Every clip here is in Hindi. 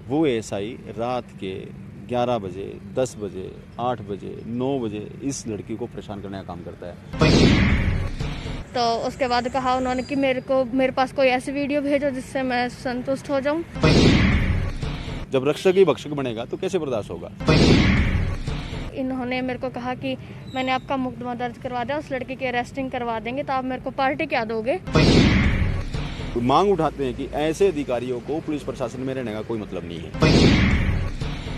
वो एएसआई रात के 11 बजे, 10 बजे, 8 बजे, 9 बजे इस लड़की को परेशान करने का काम करता है। तो उसके बाद कहा उन्होंने कि मेरे पास कोई ऐसी वीडियो भेजो जिससे मैं संतुष्ट हो जाऊं। जब रक्षक ही भक्षक बनेगा तो कैसे बर्दाश्त होगा। इन्होंने मेरे को कहा कि मैंने आपका मुकदमा दर्ज करवा दिया, उस लड़की की अरेस्टिंग करवा देंगे, तो आप मेरे को पार्टी क्या दोगे। मांग उठाते हैं कि ऐसे अधिकारियों को पुलिस प्रशासन में रहने का कोई मतलब नहीं है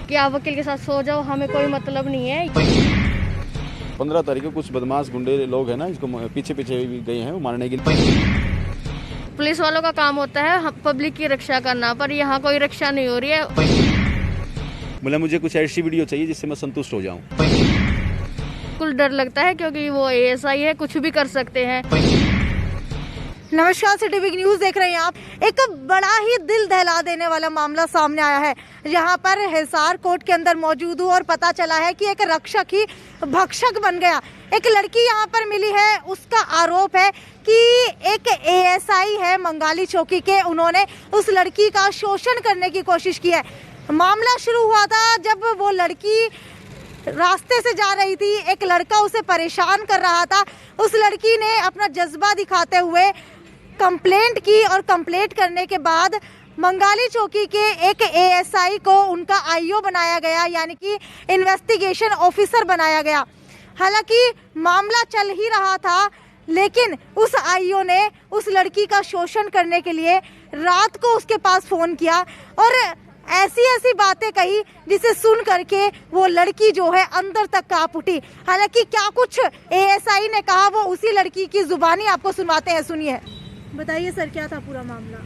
कि आप वकील के साथ सो जाओ, हमें कोई मतलब नहीं है। 15 तारीख को कुछ बदमाश गुंडे लोग हैं ना, इसको पीछे भी गए हैं वो मारने के लिए। पुलिस वालों का काम होता है पब्लिक की रक्षा करना, पर यहाँ कोई रक्षा नहीं हो रही है। बोला मुझे कुछ ऐसी वीडियो चाहिए जिससे मैं संतुष्ट हो जाऊं। कुल डर लगता है क्योंकि वो एएसआई है, कुछ भी कर सकते हैं। नमस्कार, सिटी बिग न्यूज देख रहे हैं आप। एक बड़ा ही दिल दहला देने वाला मामला सामने आया है। यहाँ पर हिसार कोर्ट के अंदर मौजूद हूँ और पता चला है कि एक रक्षक ही भक्षक बन गया। एक लड़की यहाँ पर मिली है, उसका आरोप है कि एक एएसआई है मंगाली चौकी के, उन्होंने उस लड़की का शोषण करने की कोशिश की है। मामला शुरू हुआ था जब वो लड़की रास्ते से जा रही थी, एक लड़का उसे परेशान कर रहा था। उस लड़की ने अपना जज्बा दिखाते हुए कंप्लेंट की और कंप्लेंट करने के बाद मंगाली चौकी के एक एएसआई को उनका आईओ बनाया गया, यानी कि इन्वेस्टिगेशन ऑफिसर बनाया गया। हालांकि मामला चल ही रहा था, लेकिन उस आईओ ने उस लड़की का शोषण करने के लिए रात को उसके पास फोन किया और ऐसी बातें कही जिसे सुन करके वो लड़की जो है अंदर तक कांप उठी। हालांकि क्या कुछ एएसआई ने कहा वो उसी लड़की की जुबानी आपको सुनवाते हैं, सुनिए। बताइए सर, क्या था पूरा मामला?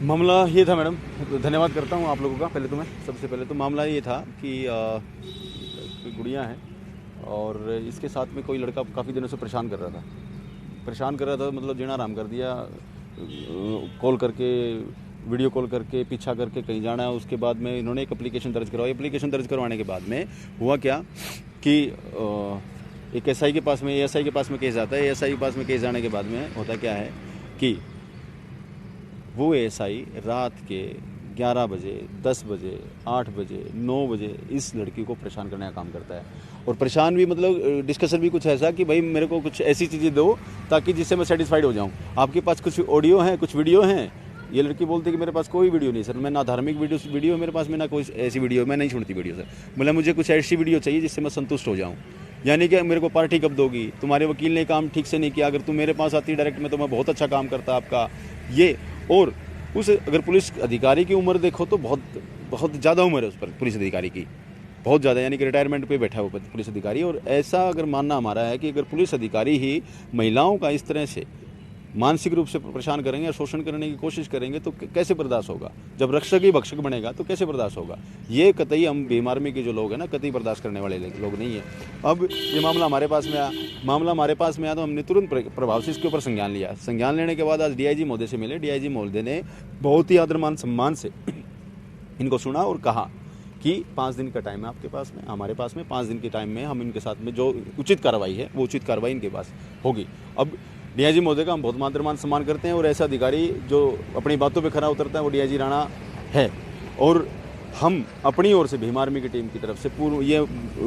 मामला ये था मैडम, धन्यवाद करता हूँ आप लोगों का। पहले तो मैं सबसे पहले तो मामला ये था कि कोई गुड़िया है और इसके साथ में कोई लड़का काफ़ी दिनों से परेशान कर रहा था, मतलब जीना आराम कर दिया। कॉल करके, वीडियो कॉल करके, पीछा करके कहीं जाना है। उसके बाद में इन्होंने एक एप्लीकेशन दर्ज करवाई। एप्लीकेशन दर्ज करवाने के बाद में हुआ क्या कि एक एएसआई के पास में केस आता है। एएसआई के पास में केस जाने के बाद में होता क्या है कि वो एएसआई रात के 11 बजे, 10 बजे, 8 बजे, 9 बजे इस लड़की को परेशान करने का काम करता है। और परेशान भी मतलब डिस्कशन भी कुछ ऐसा कि भाई मेरे को कुछ ऐसी चीज़ें दो ताकि जिससे मैं सेटिस्फाइड हो जाऊं। आपके पास कुछ ऑडियो हैं, कुछ वीडियो हैं। ये लड़की बोलती है कि मेरे पास कोई वीडियो नहीं सर, मैं ना धार्मिक वीडियो मेरे पास में, ना कोई ऐसी वीडियो, मैं नहीं छोड़ती वीडियो सर। बोला मुझे कुछ ऐसी वीडियो चाहिए जिससे मैं संतुष्ट हो जाऊँ। यानी कि मेरे को पार्टी कब दोगी, तुम्हारे वकील ने काम ठीक से नहीं किया, अगर तुम मेरे पास आती डायरेक्ट में तो मैं बहुत अच्छा काम करता आपका ये। और उस अगर पुलिस अधिकारी की उम्र देखो तो बहुत ज़्यादा उम्र है उस पर, पुलिस अधिकारी की बहुत ज़्यादा, यानी कि रिटायरमेंट पे बैठा हुआ पुलिस अधिकारी। और ऐसा अगर मानना हमारा है कि अगर पुलिस अधिकारी ही महिलाओं का इस तरह से मानसिक रूप से परेशान करेंगे और शोषण करने की कोशिश करेंगे तो कैसे बर्दाश्त होगा। जब रक्षक ही भक्षक बनेगा तो कैसे बर्दाश्त होगा। ये कतई हम भीम आर्मी के जो लोग हैं ना, कतई बर्दाश्त करने वाले लोग नहीं है। अब ये मामला हमारे पास में आया तो हमने तुरंत प्रभाव से इसके ऊपर संज्ञान लिया। संज्ञान लेने के बाद आज डीआईजी महोदय से मिले। डीआईजी महोदय ने बहुत ही आदर मान सम्मान से इनको सुना और कहा कि 5 दिन का टाइम है आपके पास में, हमारे पास में 5 दिन के टाइम में हम इनके साथ में जो उचित कार्रवाई है वो उचित कार्रवाई इनके पास होगी। अब डीआईजी महोदय का हम बहुत आदर मान सम्मान करते हैं और ऐसा अधिकारी जो अपनी बातों पे खरा उतरता है वो डीआईजी राणा है। और हम अपनी ओर से भीम आर्मी की टीम की तरफ से पूर्व ये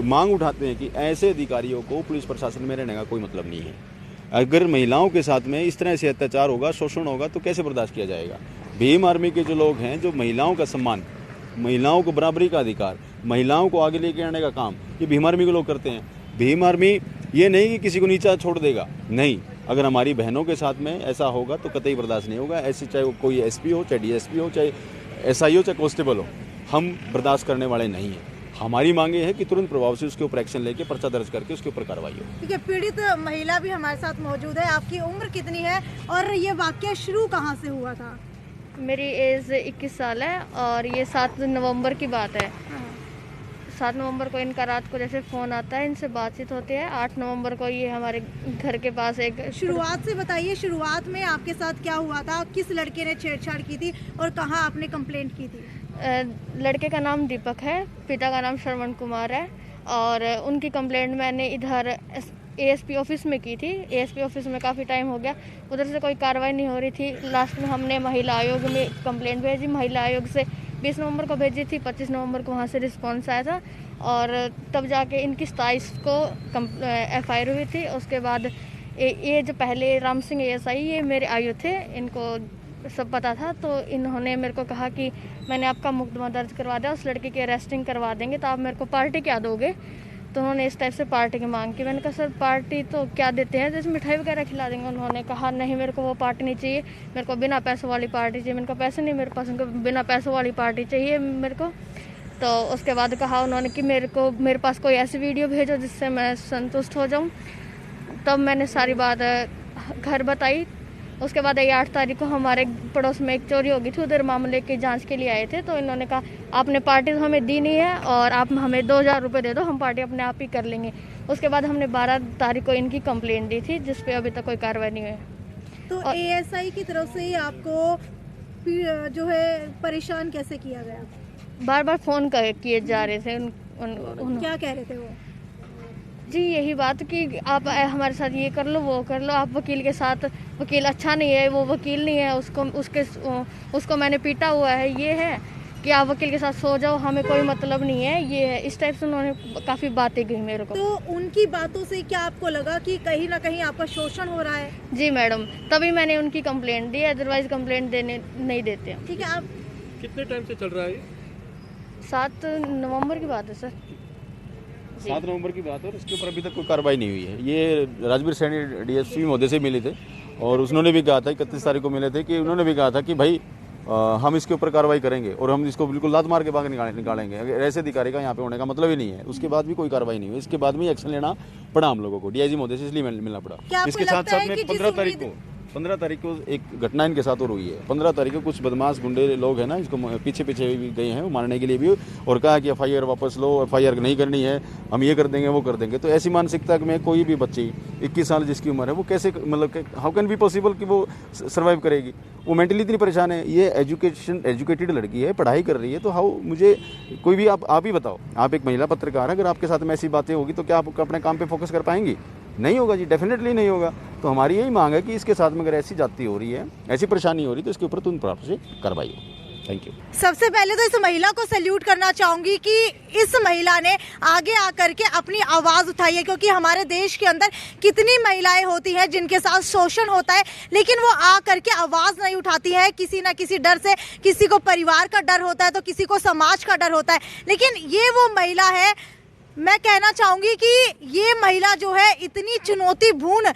मांग उठाते हैं कि ऐसे अधिकारियों को पुलिस प्रशासन में रहने का कोई मतलब नहीं है। अगर महिलाओं के साथ में इस तरह से अत्याचार होगा, शोषण होगा तो कैसे बर्दाश्त किया जाएगा। भीम आर्मी के जो लोग हैं, जो महिलाओं का सम्मान, महिलाओं को बराबरी का अधिकार, महिलाओं को आगे लेके आने का काम ये भीम आर्मी के लोग करते हैं। भीम आर्मी ये नहीं कि किसी को नीचा छोड़ देगा, नहीं। अगर हमारी बहनों के साथ में ऐसा होगा तो कतई बर्दाश्त नहीं होगा। ऐसे चाहे वो कोई एसपी हो, चाहे डीएसपी हो, चाहे एसआई हो, चाहे कांस्टेबल हो, हम बर्दाश्त करने वाले नहीं हैं। हमारी मांग ये है कि तुरंत प्रभाव से उसके ऊपर एक्शन लेके पर्चा दर्ज करके उसके ऊपर कार्रवाई हो। ठीक है, पीड़ित महिला भी हमारे साथ मौजूद है। आपकी उम्र कितनी है और ये वाकया शुरू कहाँ से हुआ था? मेरी एज 21 साल है और ये 7 नवंबर की बात है। 7 नवंबर को इनका रात को जैसे फ़ोन आता है, इनसे बातचीत होती है। 8 नवंबर को ये हमारे घर के पास एक शुरुआत से बताइए, शुरुआत में आपके साथ क्या हुआ था? किस लड़के ने छेड़छाड़ की थी और कहाँ आपने कंप्लेंट की थी? लड़के का नाम दीपक है, पिता का नाम श्रवण कुमार है और उनकी कंप्लेंट मैंने इधर एएसपी ऑफिस में की थी। एएसपी ऑफिस में काफ़ी टाइम हो गया, उधर से कोई कार्रवाई नहीं हो रही थी। लास्ट में हमने महिला आयोग में कंप्लेंट भेजी। महिला आयोग से 20 नवंबर को भेजी थी, 25 नवंबर को वहाँ से रिस्पॉन्स आया था और तब जाके इनकी 27 को FIR हुई थी। उसके बाद ये जो पहले राम सिंह ASI ये मेरे आयु थे, इनको सब पता था, तो इन्होंने मेरे को कहा कि मैंने आपका मुकदमा दर्ज करवा दिया, उस लड़के की अरेस्टिंग करवा देंगे तो आप मेरे को पार्टी क्या दोगे। तो उन्होंने इस टाइप से पार्टी की मांग की। मैंने कहा सर पार्टी तो क्या देते हैं, जैसे मिठाई वगैरह खिला देंगे। उन्होंने कहा नहीं मेरे को वो पार्टी नहीं चाहिए, मेरे को बिना पैसों वाली पार्टी चाहिए। मैंने कहा पैसे नहीं मेरे पास, उनको बिना पैसों वाली पार्टी चाहिए मेरे को। तो उसके बाद कहा उन्होंने कि मेरे पास कोई ऐसी वीडियो भेजो जिससे मैं संतुष्ट हो जाऊँ। तब मैंने सारी बात घर बताई। उसके बाद 8 तारीख को हमारे पड़ोस में एक चोरी हो गई थी, उधर मामले की जांच के लिए आए थे। तो इन्होंने कहा आपने पार्टी तो हमें दी नहीं है और आप हमें 2000 रुपये दे दो, हम पार्टी अपने आप ही कर लेंगे। उसके बाद हमने 12 तारीख को इनकी कंप्लेंट दी थी, जिस पे अभी तक कोई कार्रवाई नहीं हुई। तो ASI की तरफ से आपको जो है परेशान कैसे किया गया? बार बार फ़ोन किए जा रहे थे। क्या कह रहे थे वो? जी यही बात कि आप हमारे साथ ये कर लो वो कर लो, आप वकील के साथ, वकील अच्छा नहीं है, वो वकील नहीं है, उसको मैंने पीटा हुआ है, ये है कि आप वकील के साथ सो जाओ, हमें कोई मतलब नहीं है, ये है। इस टाइप से उन्होंने काफ़ी बातें कही मेरे को। तो उनकी बातों से क्या आपको लगा कि कहीं ना कहीं आपका शोषण हो रहा है? जी मैडम, तभी मैंने उनकी कंप्लेंट दी, अदरवाइज कंप्लेंट देने नहीं देते। ठीक है, आप कितने टाइम से चल रहा है? 7 नवंबर की बात है सर। 7 नवंबर की बात है और इसके ऊपर अभी तक कोई कार्रवाई नहीं हुई है। ये राजवीर सैनी DSP महोदय से मिले थे और उन्होंने भी कहा था, 31 तारीख को मिले थे, कि उन्होंने भी कहा था कि भाई हम इसके ऊपर कार्रवाई करेंगे और हम इसको बिल्कुल लात मार के बाहर निकालेंगे। ऐसे अधिकारी का यहाँ पे होने का मतलब ही नहीं है। उसके बाद भी कोई कार्रवाई नहीं हुई। इसके बाद भी एक्शन लेना पड़ा हम लोगों को, DIG महोदय से इसलिए मिलना पड़ा। इसके साथ साथ में 15 तारीख को एक घटना इनके साथ और हुई है। 15 तारीख को कुछ बदमाश गुंडे लोग हैं ना, इसको पीछे भी गए हैं वो मारने के लिए भी, और कहा कि FIR वापस लो, FIR नहीं करनी है, हम ये कर देंगे वो कर देंगे। तो ऐसी मानसिकता में कोई भी बच्ची 21 साल जिसकी उम्र है वो कैसे, मतलब हाउ कैन बी पॉसिबल कि वो सर्वाइव करेगी? वो मेंटली इतनी परेशान है। ये एजुकेटेड लड़की है, पढ़ाई कर रही है, तो हाउ, मुझे कोई भी आप ही बताओ, आप एक महिला पत्रकार, अगर आपके साथ में ऐसी बातें होगी तो क्या आप अपने काम पे फोकस कर पाएंगी? नहीं होगा जी, डेफिनेटली नहीं होगा। तो हमारी यही मांग है कि इसके साथ में अगर ऐसी जाति हो रही है, ऐसी परेशानी हो रही है, तो इसके ऊपर तुरंत प्रभाव से कार्रवाई हो। Thank you. सबसे पहले तो इस महिला को सैल्यूट करना चाहूंगी कि इस महिला ने आगे आकर के अपनी आवाज उठाई है, क्योंकि हमारे देश के अंदर कितनी महिलाएं होती हैं जिनके साथ शोषण होता है, लेकिन वो आकर के आवाज नहीं उठाती है, किसी ना किसी डर से। किसी को परिवार का डर होता है तो किसी को समाज का डर होता है, लेकिन ये वो महिला है। मैं कहना चाहूंगी कि ये महिला जो है इतनी चुनौतीपूर्ण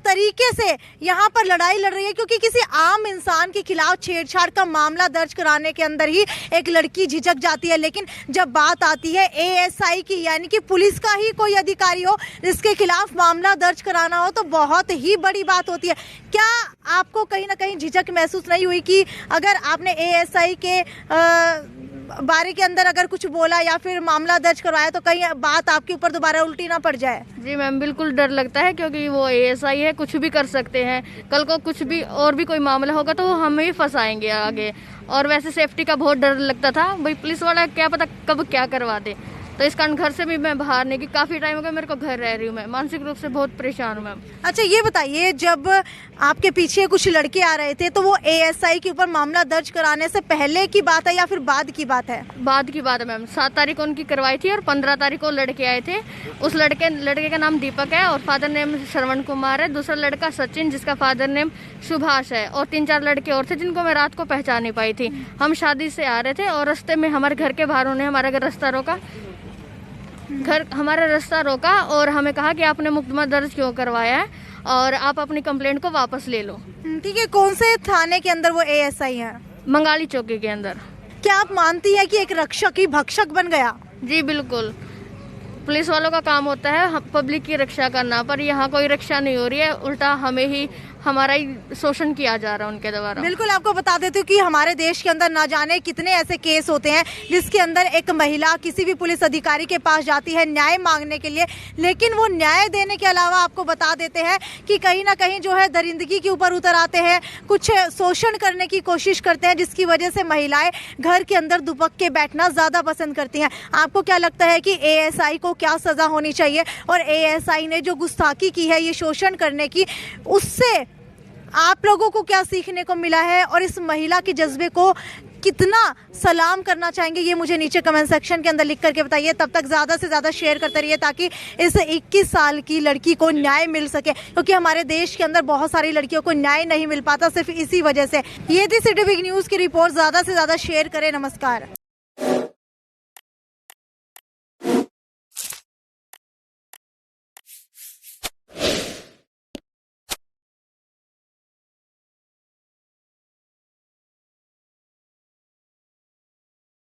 तरीके से यहाँ पर लड़ाई लड़ रही है, क्योंकि किसी आम इंसान के खिलाफ छेड़छाड़ का मामला दर्ज कराने के अंदर ही एक लड़की झिझक जाती है, लेकिन जब बात आती है ASI की, यानी कि पुलिस का ही कोई अधिकारी हो जिसके खिलाफ मामला दर्ज कराना हो, तो बहुत ही बड़ी बात होती है। क्या आपको कहीं ना कहीं झिझक महसूस नहीं हुई कि अगर आपने ASI के बारे के अंदर अगर कुछ बोला या फिर मामला दर्ज करवाया तो कहीं बात आपके ऊपर दोबारा उल्टी ना पड़ जाए? जी मैम, बिल्कुल डर लगता है, क्योंकि वो ASI है, कुछ भी कर सकते हैं। कल को कुछ भी और भी कोई मामला होगा तो वो हमें ही फंसाएंगे आगे। और वैसे सेफ्टी का बहुत डर लगता था, भाई पुलिस वाला क्या पता कब क्या करवा दे। तो इस कारण घर से भी मैं बाहर नहीं, कि काफ़ी टाइम हो गया मेरे को घर रह रही हूँ, मैं मानसिक रूप से बहुत परेशान हूँ मैम। अच्छा ये बताइए, जब आपके पीछे कुछ लड़के आ रहे थे तो वो ASI के ऊपर मामला दर्ज कराने से पहले की बात है या फिर बाद की बात है? बाद की बात है मैम। 7 तारीख को उनकी करवाई थी और 15 तारीख को लड़के आए थे। उस लड़के का नाम दीपक है और फादर नेम श्रवण कुमार है। दूसरा लड़का सचिन, जिसका फादर नेम सुभाष है, और 3-4 लड़के और थे जिनको मैं रात को पहचान नहीं पाई थी। हम शादी से आ रहे थे और रास्ते में हमारे घर के बाहर उन्होंने हमारा रास्ता रोका और हमें कहा कि आपने मुकदमा दर्ज क्यों करवाया है और आप अपनी कंप्लेंट को वापस ले लो। ठीक है, कौन से थाने के अंदर वो ASI है? मंगाली चौकी के अंदर। क्या आप मानती है कि एक रक्षक ही भक्षक बन गया? जी बिल्कुल, पुलिस वालों का काम होता है पब्लिक की रक्षा करना, पर यहाँ कोई रक्षा नहीं हो रही है, उल्टा हमें ही हमारा ही शोषण किया जा रहा है उनके द्वारा। बिल्कुल, आपको बता देती हूँ कि हमारे देश के अंदर ना जाने कितने ऐसे केस होते हैं जिसके अंदर एक महिला किसी भी पुलिस अधिकारी के पास जाती है न्याय मांगने के लिए, लेकिन वो न्याय देने के अलावा आपको बता देते हैं कि कहीं ना कहीं जो है दरिंदगी के ऊपर उतर आते हैं, कुछ शोषण करने की कोशिश करते हैं, जिसकी वजह से महिलाएं घर के अंदर दुबक के बैठना ज़्यादा पसंद करती हैं। आपको क्या लगता है कि ASI को क्या सज़ा होनी चाहिए, और ASI ने जो गुस्ताखी की है ये शोषण करने की, उससे आप लोगों को क्या सीखने को मिला है और इस महिला के जज्बे को कितना सलाम करना चाहेंगे ये मुझे नीचे कमेंट सेक्शन के अंदर लिख करके बताइए। तब तक ज़्यादा से ज़्यादा शेयर करते रहिए ताकि इस 21 साल की लड़की को न्याय मिल सके, क्योंकि हमारे देश के अंदर बहुत सारी लड़कियों को न्याय नहीं मिल पाता सिर्फ इसी वजह से। ये थी सिटी बिग न्यूज़ की रिपोर्ट। ज़्यादा से ज़्यादा शेयर करें। नमस्कार।